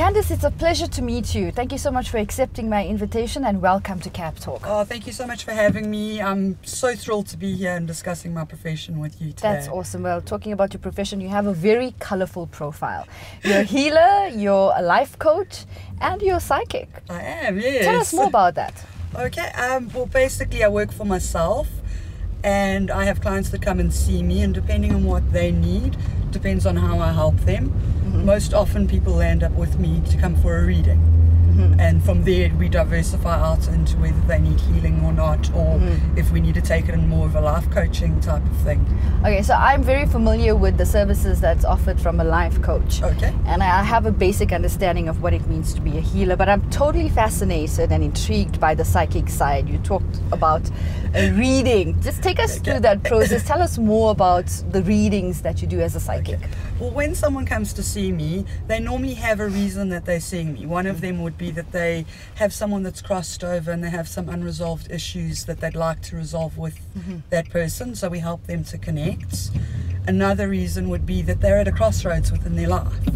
Candice, it's a pleasure to meet you. Thank you so much for accepting my invitation and welcome to Cap Talk. Oh, thank you so much for having me. I'm so thrilled to be here and discussing my profession with you today. That's awesome. Well, talking about your profession, you have a very colorful profile. You're a healer, you're a life coach, and you're a psychic. I am, yes. Tell us more about that. Okay, well, basically I work for myself and I have clients that come and see me, and depending on what they need, depends on how I help them. Most often people end up with me to come for a reading. And from there we diversify out into whether they need healing or not, or if we need to take it in more of a life coaching type of thing. Okay, so I'm very familiar with the services that's offered from a life coach. Okay. And I have a basic understanding of what it means to be a healer, but I'm totally fascinated and intrigued by the psychic side. You talked about a reading. Just take us through that process. Tell us more about the readings that you do as a psychic. Okay. Well, when someone comes to see me, they normally have a reason that they're seeing me. One of them would be that they have someone that's crossed over and they have some unresolved issues that they'd like to resolve with that person, so we help them to connect. Another reason would be that they're at a crossroads within their life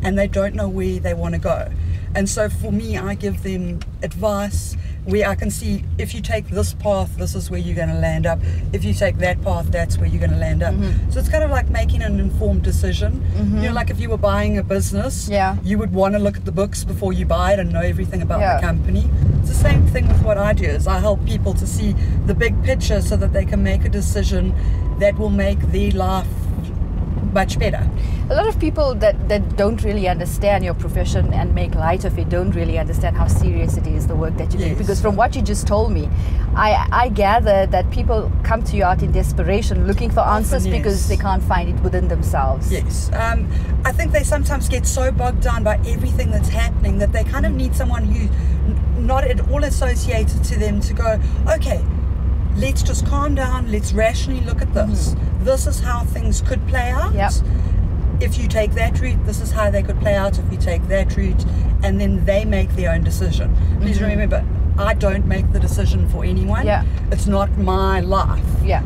and they don't know where they want to go. And so for me, I give them advice where I can see, if you take this path, this is where you're going to land up. If you take that path, that's where you're going to land up. So it's kind of like making an informed decision. You know, like if you were buying a business, you would want to look at the books before you buy it and know everything about the company. It's the same thing with what I do, is I help people to see the big picture so that they can make a decision that will make their life much better. A lot of people that don't really understand your profession and make light of it don't really understand how serious it is, the work that you do. Because from what you just told me, I gather that people come to you out in desperation looking for answers because they can't find it within themselves. Yes. I think they sometimes get so bogged down by everything that's happening that they kind of need someone who's not at all associated to them to go, okay, let's just calm down, let's rationally look at this. This is how things could play out. If you take that route, this is how they could play out if you take that route, and then they make their own decision. Please remember, I don't make the decision for anyone. It's not my life.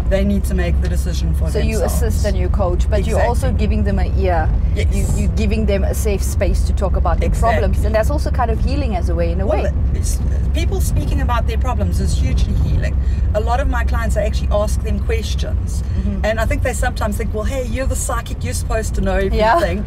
They need to make the decision for themselves. So you assist and you coach, but you're also giving them an ear. You're giving them a safe space to talk about their problems, and that's also kind of healing as a way, in a way. People speaking about their problems is hugely healing. A lot of my clients, I actually ask them questions, and I think they sometimes think, well, hey, you're the psychic, you're supposed to know everything.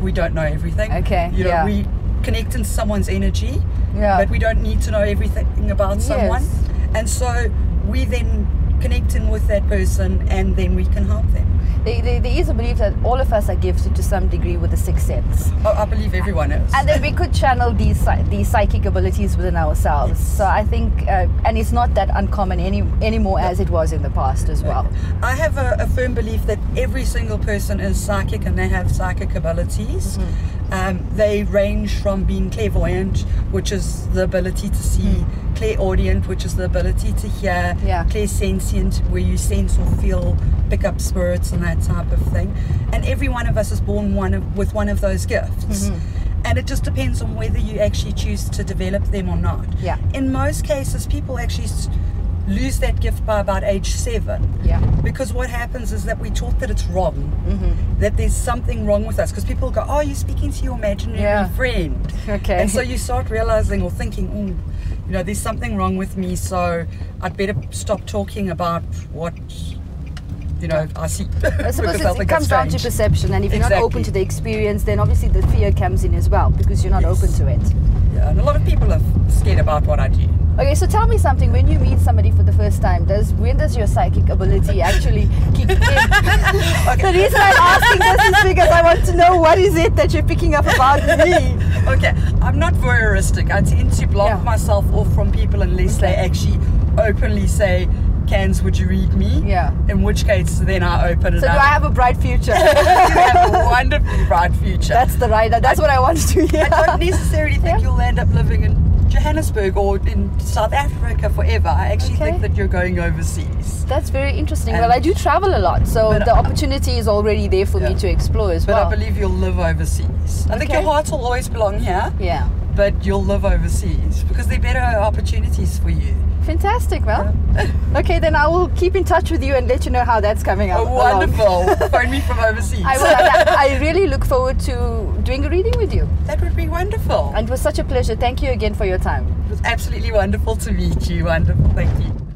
We don't know everything. You know, we connect into someone's energy, but we don't need to know everything about someone. And so we then connect in with that person, and then we can help them. There is a belief that all of us are gifted to some degree with a sixth sense. Oh, I believe everyone is. And then we could channel these psychic abilities within ourselves. So I think, and it's not that uncommon anymore as it was in the past as well. I have a firm belief that every single person is psychic and they have psychic abilities. They range from being clairvoyant, which is the ability to see, clairaudient, which is the ability to hear, clairsentient, where you sense or feel, pick up spirits and that type of thing. And every one of us is born with one of those gifts. And it just depends on whether you actually choose to develop them or not. In most cases, people actually lose that gift by about age 7. Because what happens is that we're taught that it's wrong, that there's something wrong with us, because people go, oh, you're speaking to your imaginary friend. And so you start realizing or thinking, oh, you know, there's something wrong with me, so I'd better stop talking about what, you know, I see. I suppose it comes down to perception, and if you're not open to the experience, then obviously the fear comes in as well, because you're not open to it. And a lot of people are scared about what I do. Okay, so tell me something. When you meet somebody for the first time, when does your psychic ability actually kick in? The reason I'm asking this is because I want to know what is it that you're picking up about me. Okay, I'm not voyeuristic. I tend to block myself off from people unless they actually openly say, Cans, would you read me? In which case, then I open it up. So do I have a bright future? You have a wonderfully bright future. That's what I wanted to hear. I don't necessarily think you'll end up living in Johannesburg or in South Africa forever. I actually think that you're going overseas. That's very interesting. Well, I do travel a lot, so the opportunity is already there for me to explore as well. But I believe you'll live overseas. I think your heart will always belong here. but you'll live overseas because there are better opportunities for you. Fantastic. Well, okay, then I will keep in touch with you and let you know how that's coming up. Oh, wonderful. Phone me from overseas. I will. I really look forward to doing a reading with you. That would be wonderful. And it was such a pleasure. Thank you again for your time. It was absolutely wonderful to meet you. Wonderful. Thank you.